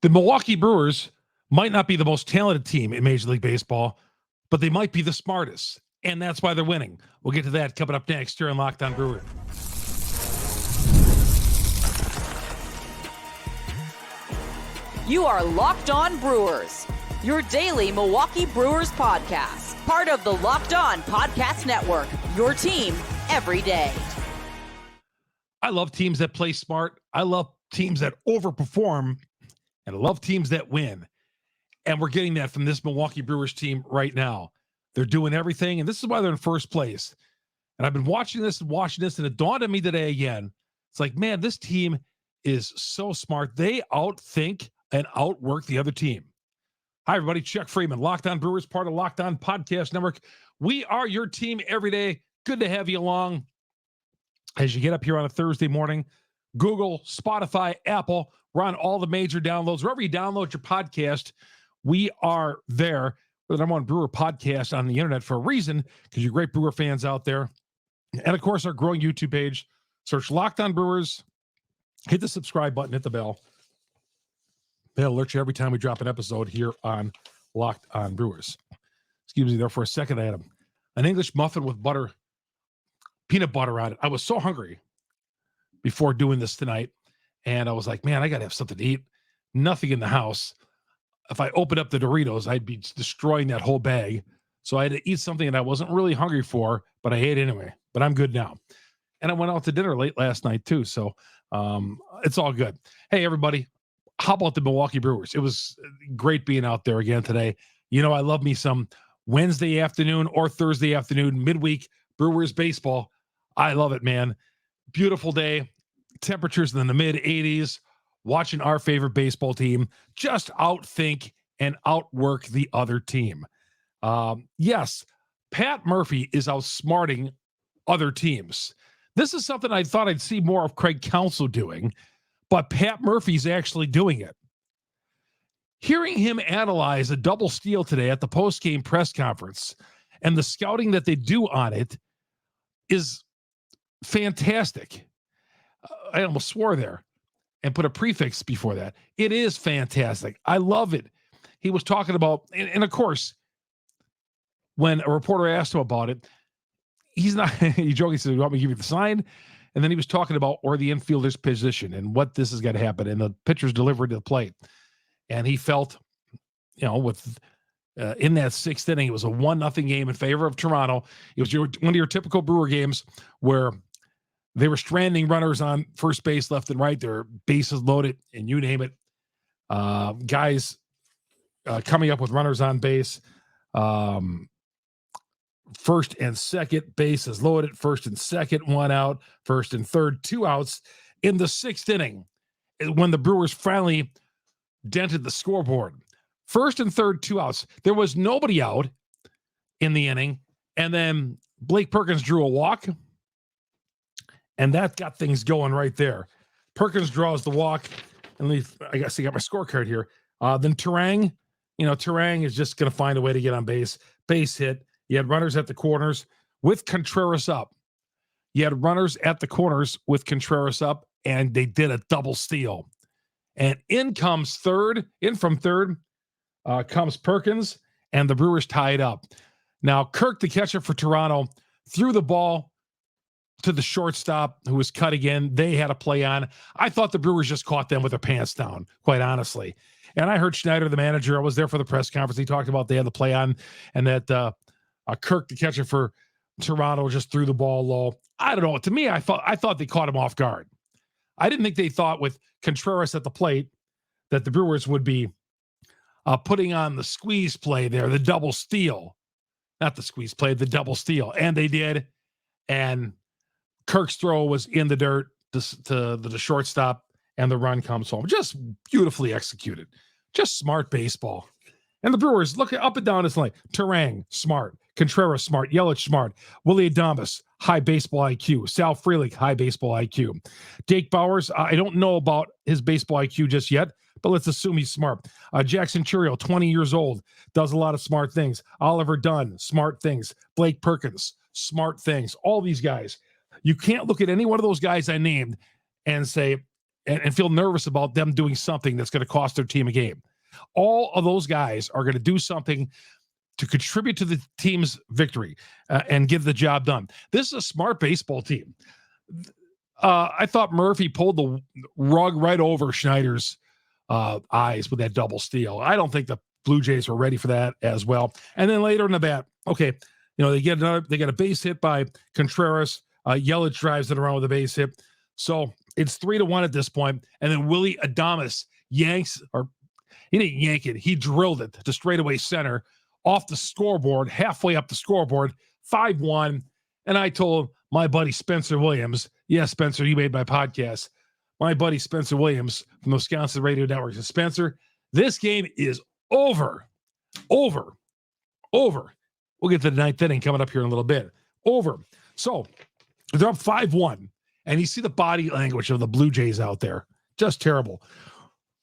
The Milwaukee Brewers might not be the most talented team in Major League Baseball, but they might be the smartest, and that's why they're winning. We'll get to that coming up next here on Locked On Brewers. You are Locked On Brewers, your daily Milwaukee Brewers podcast, part of the Locked On Podcast Network, your team every day. I love teams that play smart. I love teams that overperform, and I love teams that win. And we're getting that from this Milwaukee Brewers team right now. They're doing everything, and this is why they're in first place. And I've been watching this, and it dawned on me today again. It's like, man, this team is so smart. They outthink and outwork the other team. Hi, everybody. Chuck Freeman, Locked On Brewers, part of Locked On Podcast Network. We are your team every day. Good to have you along as you get up here on a Thursday morning. Google, Spotify, Apple. We're on all the major downloads. Wherever you download your podcast, we are there. We're the number one Brewer podcast on the internet for a reason, because you're great Brewer fans out there. And, of course, our growing YouTube page. Search Locked On Brewers. Hit the subscribe button. Hit the bell. They'll alert you every time we drop an episode here on Locked On Brewers. Excuse me there for a second. I had an English muffin with peanut butter on it. I was so hungry before doing this tonight, and I was like, man, I got to have something to eat. Nothing in the house. If I opened up the Doritos, I'd be destroying that whole bag. So I had to eat something that I wasn't really hungry for, but I ate anyway. But I'm good now. And I went out to dinner late last night too, so it's all good. Hey, everybody. How about the Milwaukee Brewers? It was great being out there again today. You know, I love me some Wednesday afternoon or Thursday afternoon midweek Brewers baseball. I love it, man. Beautiful day. Temperatures in the mid 80s. Watching our favorite baseball team just outthink and outwork the other team. Yes, Pat Murphy is outsmarting other teams. This is something I thought I'd see more of Craig Counsell doing, but Pat Murphy's actually doing it. Hearing him analyze a double steal today at the post-game press conference and the scouting that they do on it is fantastic. I almost swore there and put a prefix before that. It is fantastic. I love it. He was talking about, and of course, when a reporter asked him about it, he's not, he joked, he said, "You want me to give you the sign?" And then he was talking about where the infielder's position and what this is going to happen, and the pitcher's delivery to the plate. And he felt, you know, with in that sixth inning, it was a 1-0 game in favor of Toronto. It was one of your typical Brewer games where they were stranding runners on first base, left and right. Their bases loaded, and you name it. Guys coming up with runners on base. First and second bases loaded. First and second, 1 out. First and third, 2 outs. In the sixth inning, when the Brewers finally dented the scoreboard. First and third, 2 outs. There was nobody out in the inning. And then Blake Perkins drew a walk. And that got things going right there. Perkins draws the walk. And I guess I got my scorecard here. Then Turang is just going to find a way to get on base. Base hit. You had runners at the corners with Contreras up. And they did a double steal. And in from third, comes Perkins, and the Brewers tied up. Now, Kirk, the catcher for Toronto, threw the ball to the shortstop, who was cutting in. They had a play on. I thought the Brewers just caught them with their pants down, quite honestly. And I heard Schneider, the manager, I was there for the press conference. He talked about they had the play on, and that Kirk, the catcher for Toronto, just threw the ball low. I don't know. To me, I thought they caught him off guard. I didn't think they thought with Contreras at the plate that the Brewers would be putting on the squeeze play there, the double steal. Not the squeeze play, the double steal. And they did. And Kirk's throw was in the dirt to the shortstop, and the run comes home. Just beautifully executed. Just smart baseball. And the Brewers, look up and down this line. Turang, smart. Contreras, smart. Yelich, smart. Willy Adames, high baseball IQ. Sal Frelick, high baseball IQ. Jake Bauers, I don't know about his baseball IQ just yet, but let's assume he's smart. Jackson Chourio, 20 years old, does a lot of smart things. Oliver Dunn, smart things. Blake Perkins, smart things. All these guys. You can't look at any one of those guys I named and say, and feel nervous about them doing something that's going to cost their team a game. All of those guys are going to do something to contribute to the team's victory and get the job done. This is a smart baseball team. I thought Murphy pulled the rug right over Schneider's eyes with that double steal. I don't think the Blue Jays were ready for that as well. And then later in the bat, okay, they get a base hit by Contreras. Yelich drives it around with a base hit. So it's 3-1 at this point. And then Willy Adames yanks, or he didn't yank it. He drilled it to straightaway center off the scoreboard, halfway up the scoreboard, 5-1. And I told my buddy Spencer Williams, yes, Spencer, you made my podcast. My buddy Spencer Williams from the Wisconsin Radio Network says, Spencer, this game is over. We'll get to the ninth inning coming up here in a little bit. Over. So they're up 5-1. And you see the body language of the Blue Jays out there. Just terrible.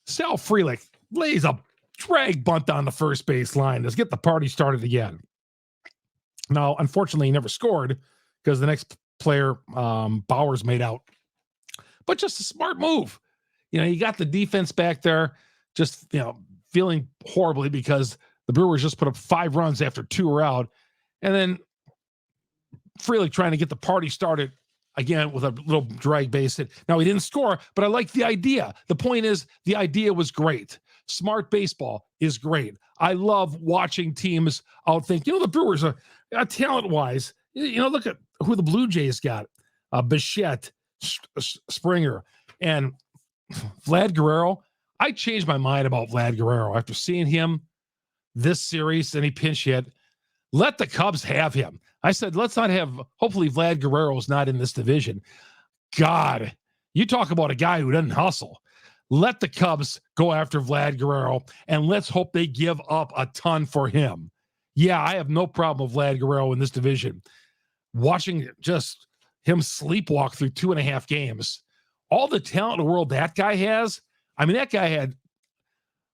Sal Frelick lays a drag bunt on the first base line. Let's get the party started again. Now, unfortunately, he never scored because the next player, Bowers, made out. But just a smart move. You got the defense back there just, feeling horribly because the Brewers just put up 5 runs after 2 were out. And then Frelick trying to get the party started again with a little drag base hit. Now, he didn't score, but I like the idea. The point is, the idea was great. Smart baseball is great. I love watching teams outthink. The Brewers are talent-wise. Look at who the Blue Jays got. Bichette, Springer, and Vlad Guerrero. I changed my mind about Vlad Guerrero after seeing him this series, and he pinch hit. Let the Cubs have him. I said, let's not have, hopefully Vlad Guerrero's not in this division. God, you talk about a guy who doesn't hustle. Let the Cubs go after Vlad Guerrero, and let's hope they give up a ton for him. Yeah, I have no problem with Vlad Guerrero in this division. Watching just him sleepwalk through 2.5 games, all the talent in the world that guy has. I mean, that guy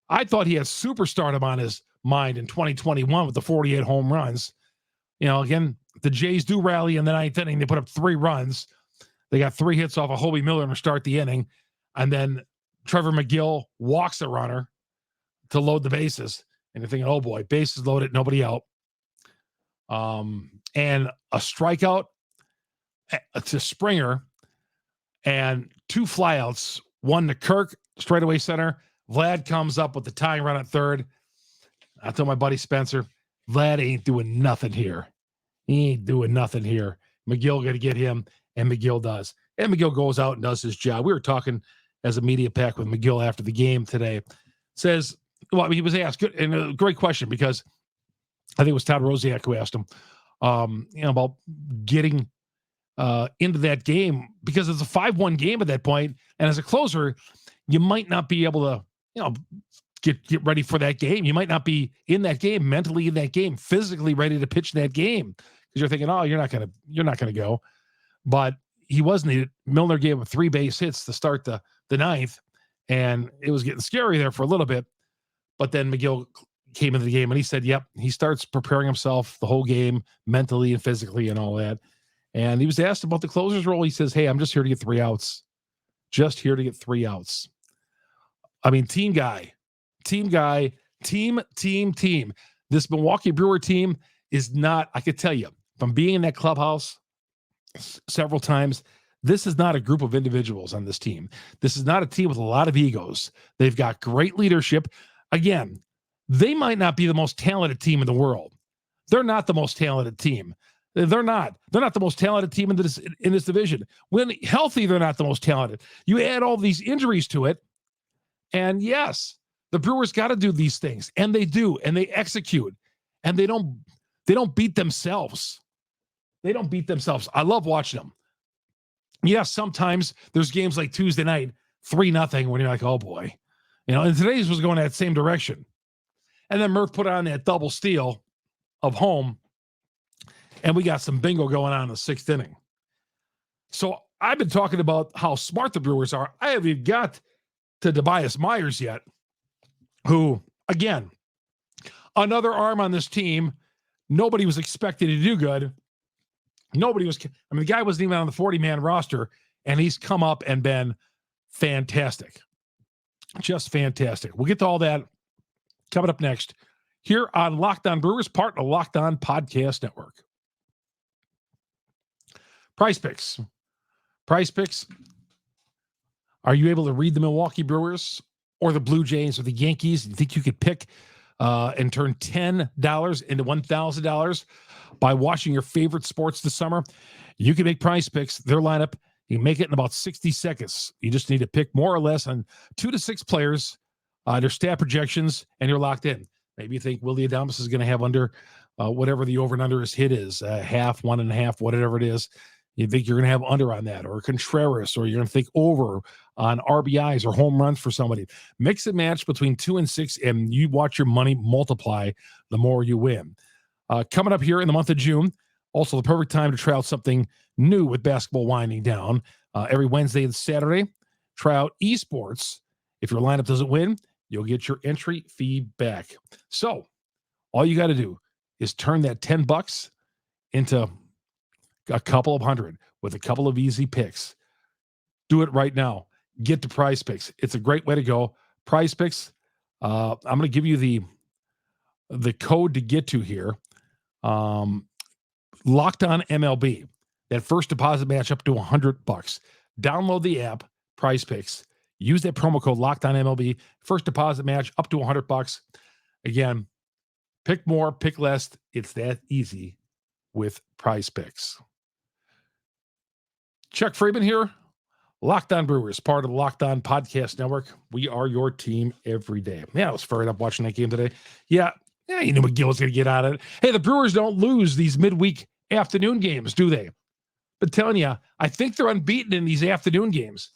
I thought he had superstardom on his mind in 2021 with the 48 home runs. Again, the Jays do rally in the 9th inning. They put up 3 runs. They got 3 hits off of Hobie Miller to start the inning. And then Trevor McGill walks a runner to load the bases. And you're thinking, oh boy, bases loaded, nobody out. And a strikeout to Springer and 2 flyouts, one to Kirk, straightaway center. Vlad comes up with the tying run at third. I told my buddy Spencer, Vlad ain't doing nothing here. He ain't doing nothing here. McGill got to get him, and McGill does. And McGill goes out and does his job. We were talking as a media pack with McGill after the game today. Says, he was asked, and a great question, because I think it was Todd Rosiak who asked him, about getting into that game, because it's a 5-1 game at that point, and as a closer, you might not be able to, get ready for that game. You might not be in that game, mentally in that game, physically ready to pitch that game, because you're thinking, oh, you're not gonna go. But he was needed. Milner gave him 3 base hits to start the 9th, and it was getting scary there for a little bit. But then McGill came into the game, and he said, yep, he starts preparing himself the whole game mentally and physically and all that. And he was asked about the closer's role. He says, hey, I'm just here to get 3 outs. Just here to get 3 outs. I mean, team guy, team. This Milwaukee Brewer team is not, I could tell you, from being in that clubhouse several times, this is not a group of individuals on this team. This is not a team with a lot of egos. They've got great leadership. Again, they might not be the most talented team in the world. They're not the most talented team. They're not the most talented team in this division. When healthy, they're not the most talented. You add all these injuries to it, and yes, the Brewers got to do these things, and they do, and they execute, and they don't beat themselves. They don't beat themselves. I love watching them. Yes, sometimes there's games like Tuesday night, 3-0, when you're like, oh boy, and today's was going that same direction. And then Murph put on that double steal of home, and we got some bingo going on in the 6th inning. So I've been talking about how smart the Brewers are. I haven't even got to Tobias Myers yet, who, again, another arm on this team. Nobody was expected to do good. The guy wasn't even on the 40-man roster, and he's come up and been fantastic. Just fantastic. We'll get to all that coming up next here on Locked On Brewers, part of the Locked On Podcast Network. PrizePicks. PrizePicks. Are you able to read the Milwaukee Brewers or the Blue Jays or the Yankees? You think you could pick and turn $10 into $1,000 by watching your favorite sports this summer? You can make PrizePicks, their lineup. You can make it in about 60 seconds. You just need to pick more or less on 2 to 6 players, their stat projections, and you're locked in. Maybe you think Willy Adames is going to have under whatever the over and under his hit is, half, 1.5, whatever it is. You think you're going to have under on that, or Contreras, or you're going to think over on RBIs or home runs for somebody. Mix and match between 2 and 6, and you watch your money multiply the more you win. Coming up here in the month of June, also the perfect time to try out something new with basketball winding down. Every Wednesday and Saturday, try out esports. If your lineup doesn't win, you'll get your entry fee back. So all you got to do is turn that $10 into a couple of hundred with a couple of easy picks. Do it right now. Get to PrizePicks. It's a great way to go. PrizePicks. I'm going to give you the code to get to here. Locked On MLB. That first deposit match up to $100. Download the app, PrizePicks. Use that promo code Locked On MLB. First deposit match up to $100. Again, pick more, pick less. It's that easy with PrizePicks. Chuck Freeman here. Locked On Brewers, part of the Locked On Podcast Network. We are your team every day. Yeah, I was fired up watching that game today. Yeah, you knew McGill was going to get out of it. Hey, the Brewers don't lose these midweek afternoon games, do they? But telling you, I think they're unbeaten in these afternoon games.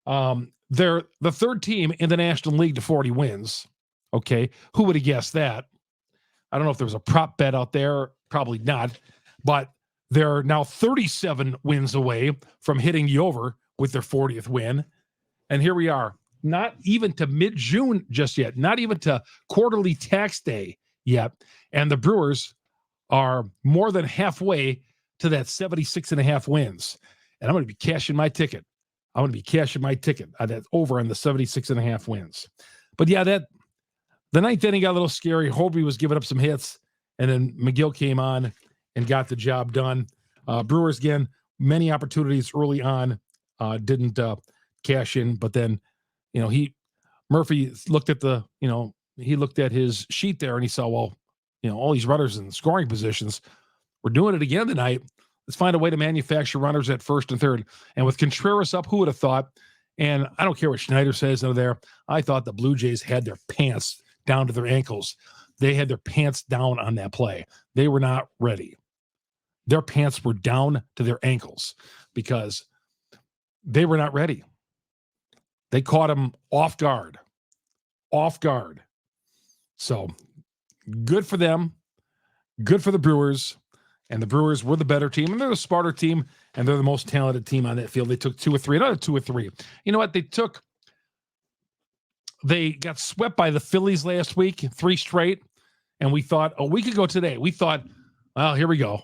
They're the third team in the National League to 40 wins. Okay, who would have guessed that? I don't know if there was a prop bet out there. Probably not. But they're now 37 wins away from hitting the over with their 40th win. And here we are, not even to mid-June just yet, not even to quarterly tax day yet. And the Brewers are more than halfway to that 76.5 wins. And I'm going to be cashing my ticket. I'm going to be cashing my ticket on that over on the 76.5 wins. But yeah, the ninth inning got a little scary. Hobie was giving up some hits, and then McGill came on and got the job done. Brewers, again, many opportunities early on, didn't cash in, but then, Murphy looked at he looked at his sheet there and he saw, well, all these runners in scoring positions. We're doing it again tonight. Let's find a way to manufacture runners at first and third. And with Contreras up, who would have thought? And I don't care what Schneider says over there. I thought the Blue Jays had their pants down to their ankles. They had their pants down on that play. They were not ready. Their pants were down to their ankles because they were not ready. They caught him off guard. So good for them. Good for the Brewers. And the Brewers were the better team, and they're the smarter team, and they're the most talented team on that field. They took 2 or 3, another 2 or 3. You know what? They got swept by the Phillies last week, 3 straight, and we thought a week ago today, we thought, well, here we go.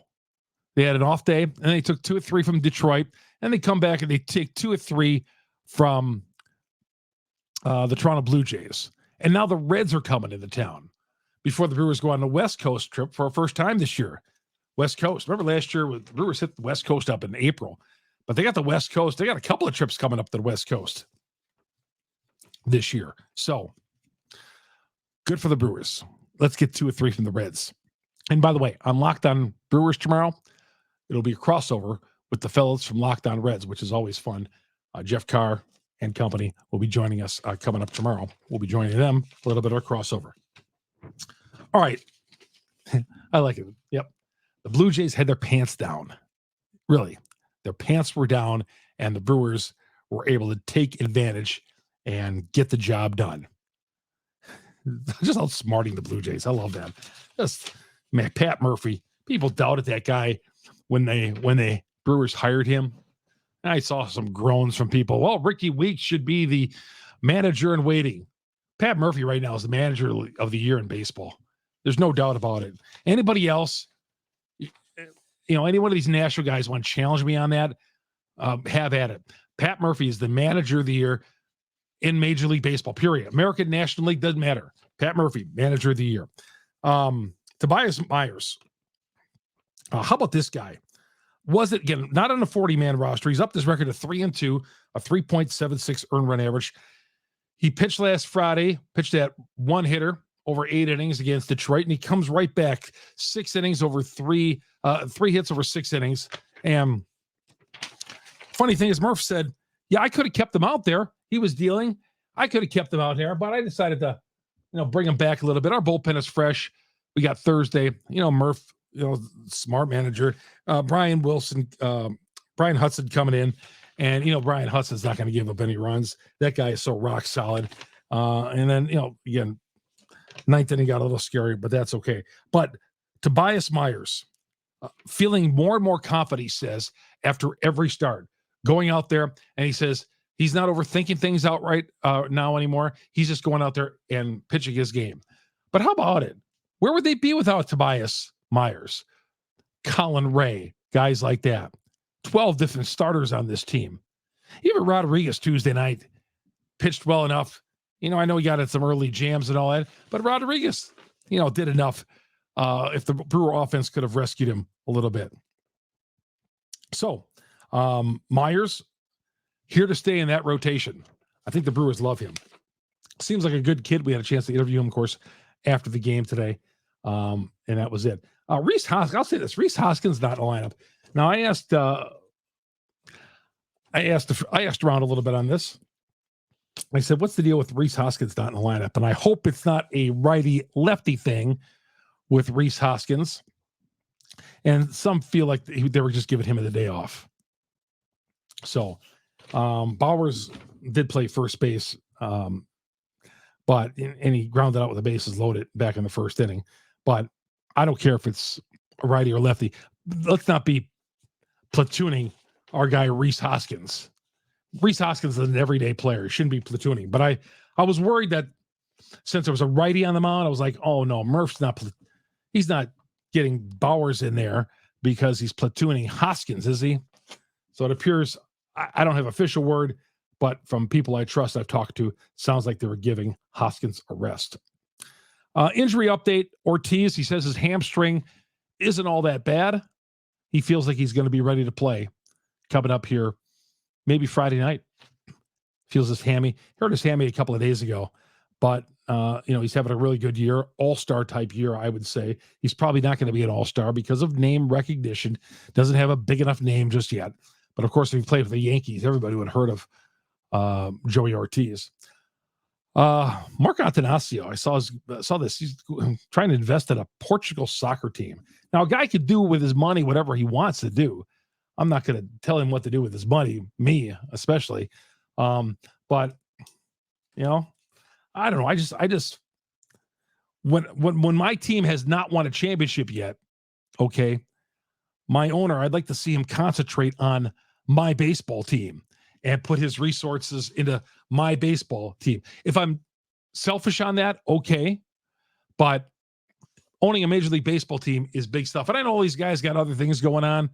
They had an off day, and they took 2 or 3 from Detroit, and they come back and they take 2 or 3 from the Toronto Blue Jays. And now the Reds are coming into town before the Brewers go on the West Coast trip for a first time this year. West Coast. Remember last year, the Brewers hit the West Coast up in April, but they got the West Coast. They got a couple of trips coming up to the West Coast this year. So good for the Brewers. Let's get 2 or 3 from the Reds. And by the way, on Locked On Brewers tomorrow, it'll be a crossover with the fellows from Locked On Reds, which is always fun. Jeff Carr and company will be joining us coming up tomorrow. We'll be joining them, a little bit of a crossover. All right. I like it. Yep. The Blue Jays had their pants down. Really. Their pants were down, and the Brewers were able to take advantage and get the job done. Just outsmarting the Blue Jays. I love that. Man, Pat Murphy. People doubted that guy when they Brewers hired him. I saw some groans from people. Well, Ricky Weeks should be the manager in waiting. Pat Murphy right now is the manager of the year in baseball. There's no doubt about it. Anybody else, any one of these national guys want to challenge me on that, have at it. Pat Murphy is the manager of the year in Major League Baseball, period. American National League doesn't matter. Pat Murphy, manager of the year. Tobias Myers. How about this guy? Was it, again, not on a 40-man roster. He's up this record of 3-2, a 3.76 earned run average. He pitched last Friday, pitched that one hitter over 8 innings against Detroit, and he comes right back 6 innings over 3 hits over 6 innings. And funny thing is, Murph said, yeah, I could have kept him out there. He was dealing. I could have kept him out there, but I decided to, bring him back a little bit. Our bullpen is fresh. We got Thursday. Murph, smart manager. Brian Hudson coming in, and Brian Hudson's not going to give up any runs. That guy is so rock solid. And then again, 9th inning got a little scary, but that's okay. But Tobias Myers, feeling more and more confident, he says, after every start, going out there, and he says he's not overthinking things outright now anymore. He's just going out there and pitching his game. But how about it? Where would they be without Tobias Myers, Colin Ray, guys like that? 12 different starters on this team. Even Rodriguez Tuesday night pitched well enough. I know he got in some early jams and all that, but Rodriguez, did enough. If the Brewer offense could have rescued him a little bit. So Myers here to stay in that rotation. I think the Brewers love him. Seems like a good kid. We had a chance to interview him, of course, after the game today. And that was it. Rhys Hoskins, I'll say this. Rhys Hoskins not in the lineup. Now I asked around a little bit on this. I said, what's the deal with Rhys Hoskins not in the lineup? And I hope it's not a righty-lefty thing with Rhys Hoskins. And some feel like they were just giving him the day off. So Bowers did play first base, but he grounded out with the bases loaded back in the first inning. But I don't care if it's a righty or lefty. Let's not be platooning our guy Rhys Hoskins. Rhys Hoskins is an everyday player. He shouldn't be platooning. But I was worried that since there was a righty on the mound, I was like, oh no, Murph's he's not getting Bowers in there because he's platooning Hoskins, is he? So it appears, I don't have official word, but from people I trust I've talked to, sounds like they were giving Hoskins a rest. Injury update, Ortiz, he says his hamstring isn't all that bad. He feels like he's going to be ready to play coming up here, maybe Friday night. Feels his hammy. Hurt his hammy a couple of days ago, but he's having a really good year, all-star type year, I would say. He's probably not going to be an all-star because of name recognition. Doesn't have a big enough name just yet. But of course, if he played for the Yankees, everybody would have heard of Joey Ortiz. Mark Antanasio, I saw this. He's trying to invest in a Portugal soccer team. Now, a guy could do with his money whatever he wants to do. I'm not going to tell him what to do with his money, me especially. But I don't know. I just when my team has not won a championship yet, okay, my owner, I'd like to see him concentrate on my baseball team and put his resources into my baseball team. If I'm selfish on that, okay, but owning a Major League Baseball team is big stuff. And I know all these guys got other things going on,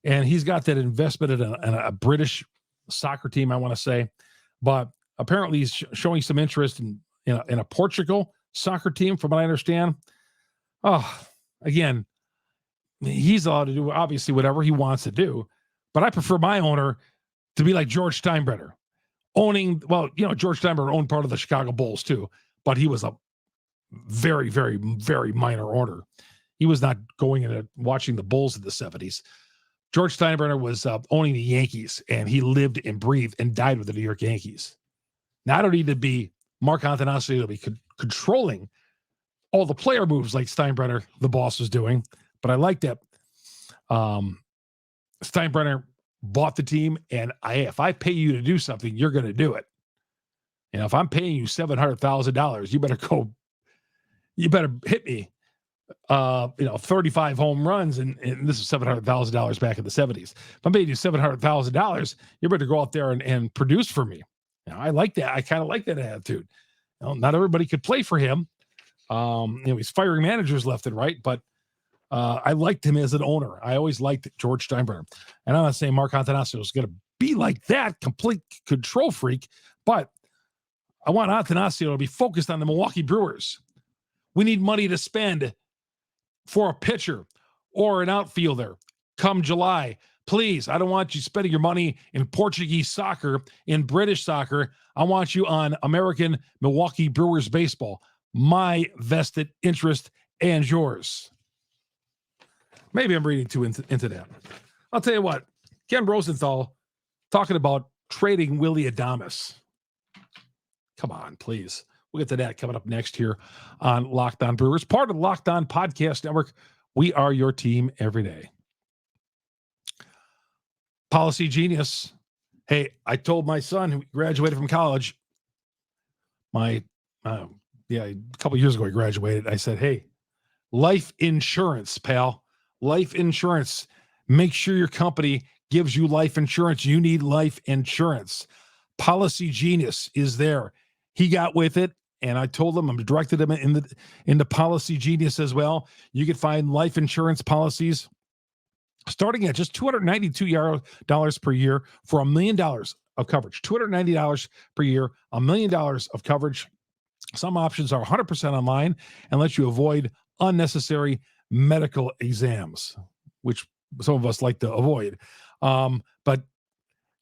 and he's got that investment in a British soccer team, I want to say. But apparently he's showing some interest in a Portugal soccer team, from what I understand. Again, he's allowed to do obviously whatever he wants to do, but I prefer my owner to be like George Steinbrenner, owning, George Steinbrenner owned part of the Chicago Bulls too, but he was a very, very, very minor owner. He was not going in and watching the Bulls in the 70s. George Steinbrenner was owning the Yankees, and he lived and breathed and died with the New York Yankees. Now, I don't need to be Mark Antanasio to be controlling all the player moves like Steinbrenner, the boss, was doing, but I like that Steinbrenner bought the team, and if I pay you to do something, you're going to do it. If I'm paying you $700,000, you better hit me. 35 home runs, and this is $700,000 back in the 70s. If I'm paying you $700,000, you better go out there and produce for me. I like that. I kind of like that attitude. Not everybody could play for him. He's firing managers left and right, but I liked him as an owner. I always liked George Steinbrenner. And I'm not saying Mark Antanasio is going to be like that, complete control freak, but I want Attanasio to be focused on the Milwaukee Brewers. We need money to spend for a pitcher or an outfielder come July. Please, I don't want you spending your money in Portuguese soccer, in British soccer. I want you on American Milwaukee Brewers baseball. My vested interest and yours. Maybe I'm reading too into that. I'll tell you what, Ken Rosenthal talking about trading Willy Adames. Come on, please. We'll get to that coming up next here on Locked On Brewers, part of the Locked On Podcast Network. We are your team every day. Policygenius. Hey, I told my son who graduated from college, a couple years ago he graduated. I said, hey, life insurance, pal. Life insurance. Make sure your company gives you life insurance. You need life insurance. Policygenius is there. He got with it, and I told him, I'm directed him into Policygenius as well. You can find life insurance policies starting at just $292 per year for $1 million of coverage. $290 per year, $1 million of coverage. Some options are 100% online and let you avoid unnecessary medical exams, which some of us like to avoid. But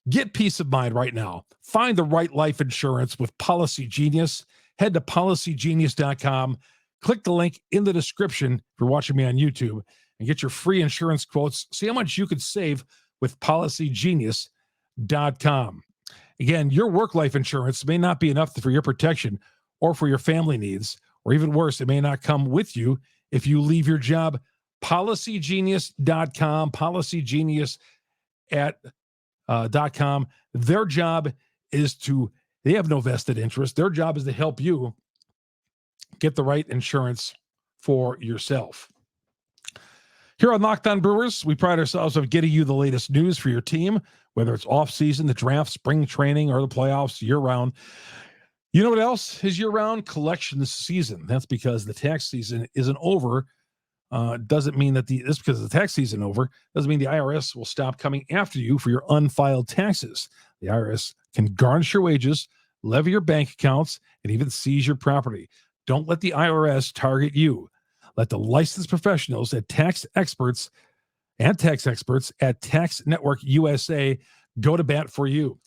get peace of mind right now. Find the right life insurance with Policygenius. Head to policygenius.com. Click the link in the description if you're watching me on YouTube and get your free insurance quotes. See how much you could save with policygenius.com. Again, your work life insurance may not be enough for your protection or for your family needs, or even worse, it may not come with you if you leave your job. Policygenius.com, policygenius.com. Their job is they have no vested interest. Their job is to help you get the right insurance for yourself. Here on Locked On Brewers, we pride ourselves on getting you the latest news for your team, whether it's off-season, the draft, spring training, or the playoffs year-round. You know what else is year-round? Collection season. That's because the tax season isn't over. Doesn't mean that just because the tax season over, doesn't mean the IRS will stop coming after you for your unfiled taxes. The IRS can garnish your wages, levy your bank accounts, and even seize your property. Don't let the IRS target you. Let the licensed professionals and tax experts at Tax Network USA go to bat for you.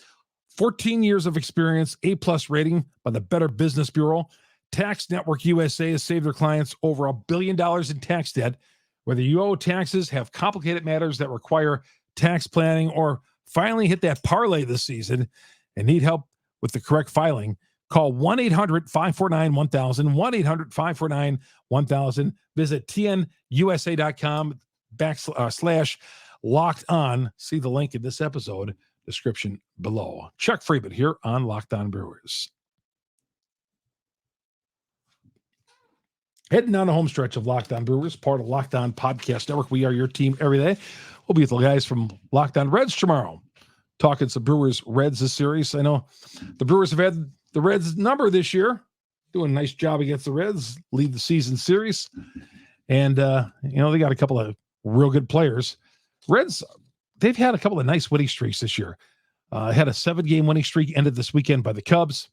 14 years of experience, A+ rating by the Better Business Bureau. Tax Network USA has saved their clients over $1 billion in tax debt. Whether you owe taxes, have complicated matters that require tax planning, or finally hit that parlay this season and need help with the correct filing, call 1-800-549-1000, 1-800-549-1000. Visit tnusa.com/locked on. See the link in this episode description below. Chuck Freeman here on Locked On Brewers. Heading down the home stretch of Locked On Brewers, part of Locked On Podcast Network. We are your team every day. We'll be with the guys from Locked On Reds tomorrow, talking some Brewers Reds this series. I know the Brewers have had the Reds number this year, doing a nice job against the Reds, lead the season series. And, they got a couple of real good players. Reds, they've had a couple of nice winning streaks this year. Had a 7-game winning streak ended this weekend by the Cubs.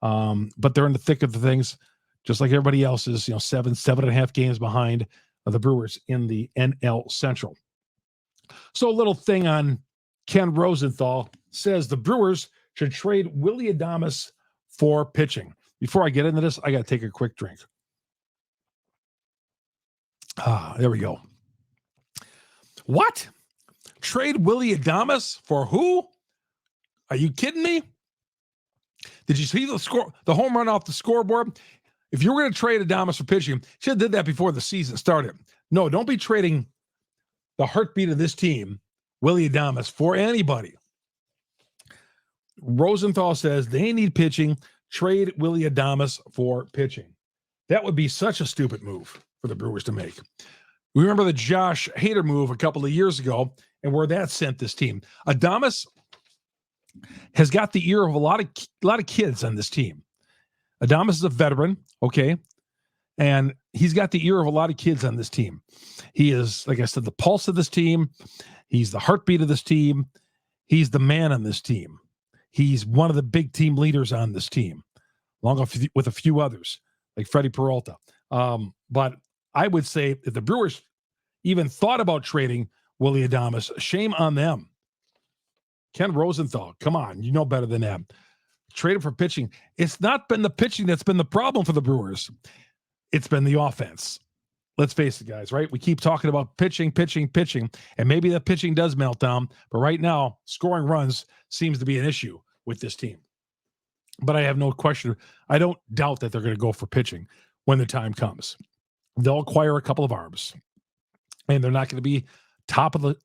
But they're in the thick of the things, just like everybody else is, 7.5 games behind the Brewers in the NL Central. So a little thing on Ken Rosenthal says the Brewers should trade Willy Adames for pitching. Before I get into this, I got to take a quick drink. There we go. What? Trade Willy Adames for who? Are you kidding me? Did you see the home run off the scoreboard? If you were going to trade Adames for pitching, should have did that before the season started. No, don't be trading the heartbeat of this team, Willy Adames, for anybody. Rosenthal says they need pitching. Trade Willy Adames for pitching. That would be such a stupid move for the Brewers to make. We remember the Josh Hader move a couple of years ago and where that sent this team. Adames has got the ear of a lot of kids on this team. Adames is a veteran, okay, and he's got the ear of a lot of kids on this team. He is, like I said, the pulse of this team. He's the heartbeat of this team. He's the man on this team. He's one of the big team leaders on this team, along with a few others, like Freddie Peralta. But I would say if the Brewers even thought about trading Willy Adames, shame on them. Ken Rosenthal, come on, you know better than that. Trade him for pitching. It's not been the pitching that's been the problem for the Brewers. It's been the offense. Let's face it, guys, right? We keep talking about pitching, and maybe the pitching does melt down, but right now, scoring runs seems to be an issue with this team. But I have no question. I don't doubt that they're going to go for pitching when the time comes. They'll acquire a couple of arms, and they're not going to be top of the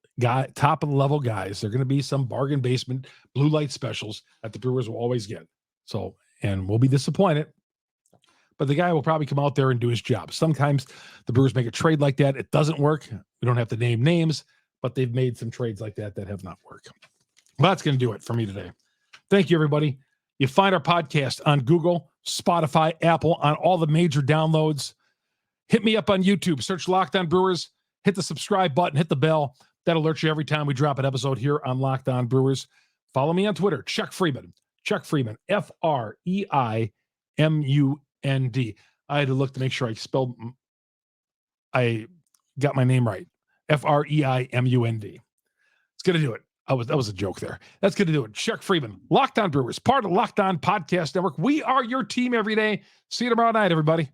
level guys. They're going to be some bargain basement blue light specials that the Brewers will always get. So, and we'll be disappointed. But the guy will probably come out there and do his job. Sometimes the Brewers make a trade like that. It doesn't work. We don't have to name names, but they've made some trades like that have not worked. Well, that's going to do it for me today. Thank you, everybody. You find our podcast on Google, Spotify, Apple, on all the major downloads. Hit me up on YouTube. Search Locked On Brewers. Hit the subscribe button. Hit the bell. That alerts you every time we drop an episode here on Locked On Brewers. Follow me on Twitter, Chuck Freeman. Chuck Freeman, F-R-E-I-M-U-N-D. I had to look to make sure I got my name right. F-R-E-I-M-U-N-D. It's going to do it. That was a joke there. That's going to do it. Chuck Freeman, Locked On Brewers, part of the Locked On Podcast Network. We are your team every day. See you tomorrow night, everybody.